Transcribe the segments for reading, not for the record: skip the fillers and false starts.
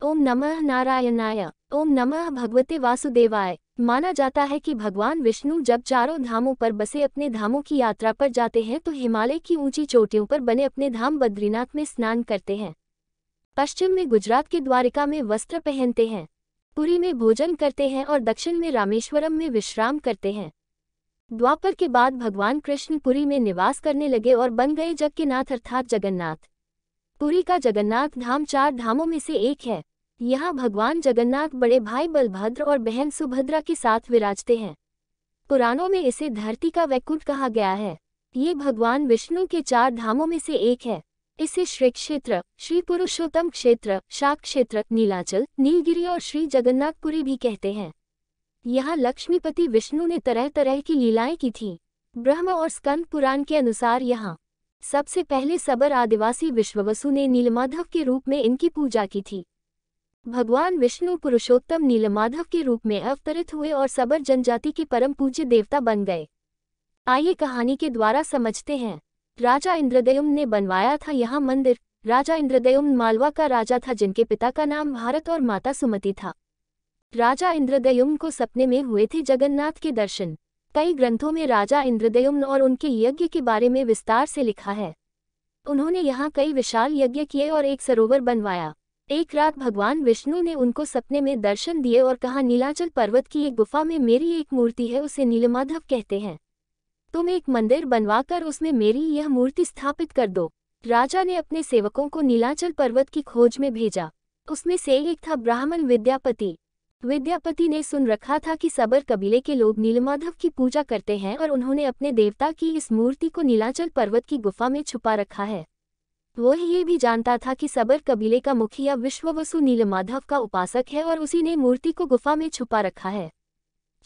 ओम नमः नारायणाय। ओम नमः भगवते वासुदेवाय। माना जाता है कि भगवान विष्णु जब चारों धामों पर बसे अपने धामों की यात्रा पर जाते हैं तो हिमालय की ऊंची चोटियों पर बने अपने धाम बद्रीनाथ में स्नान करते हैं। पश्चिम में गुजरात के द्वारिका में वस्त्र पहनते हैं, पुरी में भोजन करते हैं और दक्षिण में रामेश्वरम में विश्राम करते हैं। द्वापर के बाद भगवान कृष्ण पुरी में निवास करने लगे और बन गए जग के नाथ अर्थात जगन्नाथ। पुरी का जगन्नाथ धाम 4 धामों में से एक है। यहाँ भगवान जगन्नाथ बड़े भाई बलभद्र और बहन सुभद्रा के साथ विराजते हैं। पुराणों में इसे धरती का वैकुंठ कहा गया है। ये भगवान विष्णु के 4 धामों में से एक है। इसे श्री क्षेत्र, श्री पुरुषोत्तम क्षेत्र, शाक क्षेत्र, नीलाचल, नीलगिरी और श्री जगन्नाथपुरी भी कहते हैं। यहाँ लक्ष्मीपति विष्णु ने तरह तरह की लीलाएं की थीं। ब्रह्म और स्कंद पुराण के अनुसार यहाँ सबसे पहले सबर आदिवासी विश्ववसु ने नीलमाधव के रूप में इनकी पूजा की थी। भगवान विष्णु पुरुषोत्तम नीलमाधव के रूप में अवतरित हुए और सबर जनजाति के परम पूज्य देवता बन गए। आइए कहानी के द्वारा समझते हैं। राजा इंद्रद्युम्न ने बनवाया था यहाँ मंदिर। राजा इंद्रद्युम्न मालवा का राजा था जिनके पिता का नाम भारत और माता सुमति था। राजा इंद्रद्युम्न को सपने में हुए थे जगन्नाथ के दर्शन। कई ग्रंथों में राजा इंद्रद्युम्न और उनके यज्ञ के बारे में विस्तार से लिखा है। उन्होंने यहाँ कई विशाल यज्ञ किए और एक सरोवर बनवाया। एक रात भगवान विष्णु ने उनको सपने में दर्शन दिए और कहा, नीलाचल पर्वत की एक गुफा में मेरी एक मूर्ति है, उसे नीलमाधव कहते हैं। तुम एक मंदिर बनवाकर उसमें मेरी यह मूर्ति स्थापित कर दो। राजा ने अपने सेवकों को नीलाचल पर्वत की खोज में भेजा। उसमें से एक था ब्राह्मण विद्यापति। विद्यापति ने सुन रखा था कि सबर कबीले के लोग नीलमाधव की पूजा करते हैं और उन्होंने अपने देवता की इस मूर्ति को नीलाचल पर्वत की गुफा में छुपा रखा है। वह ये भी जानता था कि सबर कबीले का मुखिया विश्ववसु नीलमाधव का उपासक है और उसी ने मूर्ति को गुफा में छुपा रखा है।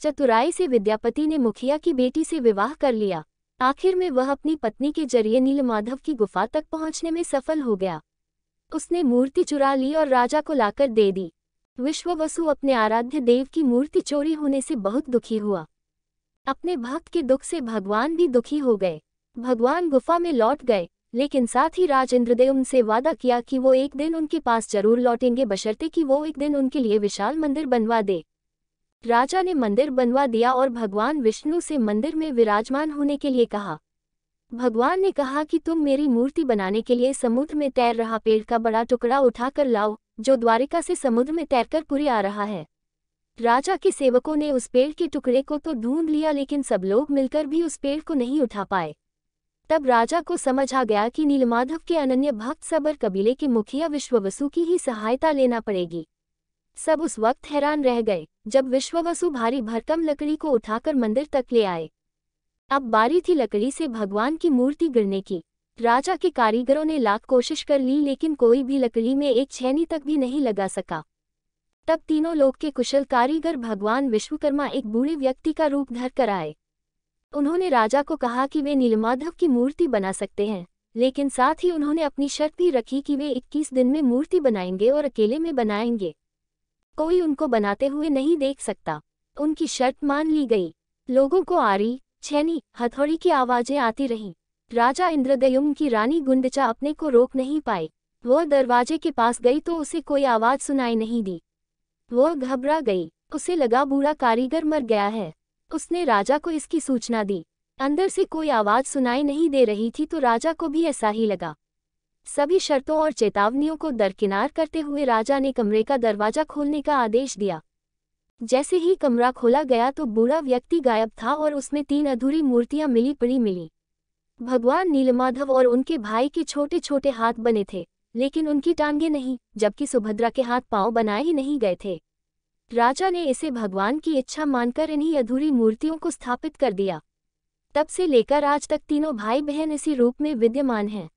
चतुराई से विद्यापति ने मुखिया की बेटी से विवाह कर लिया। आखिर में वह अपनी पत्नी के जरिए नीलमाधव की गुफा तक पहुंचने में सफल हो गया। उसने मूर्ति चुरा ली और राजा को लाकर दे दी। विश्ववसु अपने आराध्य देव की मूर्ति चोरी होने से बहुत दुखी हुआ। अपने भक्त के दुख से भगवान भी दुखी हो गए। भगवान गुफा में लौट गए, लेकिन साथ ही राज इंद्रद्युम्न से वादा किया कि वो एक दिन उनके पास जरूर लौटेंगे, बशर्ते कि वो एक दिन उनके लिए विशाल मंदिर बनवा दे। राजा ने मंदिर बनवा दिया और भगवान विष्णु से मंदिर में विराजमान होने के लिए कहा। भगवान ने कहा कि तुम मेरी मूर्ति बनाने के लिए समुद्र में तैर रहा पेड़ का बड़ा टुकड़ा उठाकर लाओ, जो द्वारिका से समुद्र में तैरकर पुरी आ रहा है। राजा के सेवकों ने उस पेड़ के टुकड़े को तो ढूंढ लिया, लेकिन सब लोग मिलकर भी उस पेड़ को नहीं उठा पाए। तब राजा को समझ आ गया कि नीलमाधव के अनन्य भक्त सबर कबीले के मुखिया विश्ववसु की ही सहायता लेना पड़ेगी। सब उस वक्त हैरान रह गए जब विश्ववसु भारी भरकम लकड़ी को उठाकर मंदिर तक ले आए। अब बारी थी लकड़ी से भगवान की मूर्ति गिरने की। राजा के कारीगरों ने लाख कोशिश कर ली, लेकिन कोई भी लकड़ी में एक छेनी तक भी नहीं लगा सका। तब तीनों लोक के कुशल कारीगर भगवान विश्वकर्मा एक बूढ़े व्यक्ति का रूप धर कर आए। उन्होंने राजा को कहा कि वे नीलमाधव की मूर्ति बना सकते हैं, लेकिन साथ ही उन्होंने अपनी शर्त भी रखी कि वे 21 दिन में मूर्ति बनाएंगे और अकेले में बनाएंगे। कोई उनको बनाते हुए नहीं देख सकता। उनकी शर्त मान ली गई। लोगों को आरी, छेनी, हथौड़ी की आवाजें आती रहीं। राजा इंद्रद्युम्न की रानी गुंडचा अपने को रोक नहीं पाई। वह दरवाजे के पास गई तो उसे कोई आवाज सुनाई नहीं दी। वह घबरा गई। उसे लगा बूढ़ा कारीगर मर गया है। उसने राजा को इसकी सूचना दी। अंदर से कोई आवाज सुनाई नहीं दे रही थी तो राजा को भी ऐसा ही लगा। सभी शर्तों और चेतावनियों को दरकिनार करते हुए राजा ने कमरे का दरवाजा खोलने का आदेश दिया। जैसे ही कमरा खोला गया तो बूढ़ा व्यक्ति गायब था और उसमें 3 अधूरी मूर्तियां मिली पड़ी मिली। भगवान नीलमाधव और उनके भाई के छोटे छोटे हाथ बने थे, लेकिन उनकी टांगें नहीं, जबकि सुभद्रा के हाथ पांव बनाए ही नहीं गए थे। राजा ने इसे भगवान की इच्छा मानकर इन्हीं अधूरी मूर्तियों को स्थापित कर दिया। तब से लेकर आज तक तीनों भाई बहन इसी रूप में विद्यमान हैं।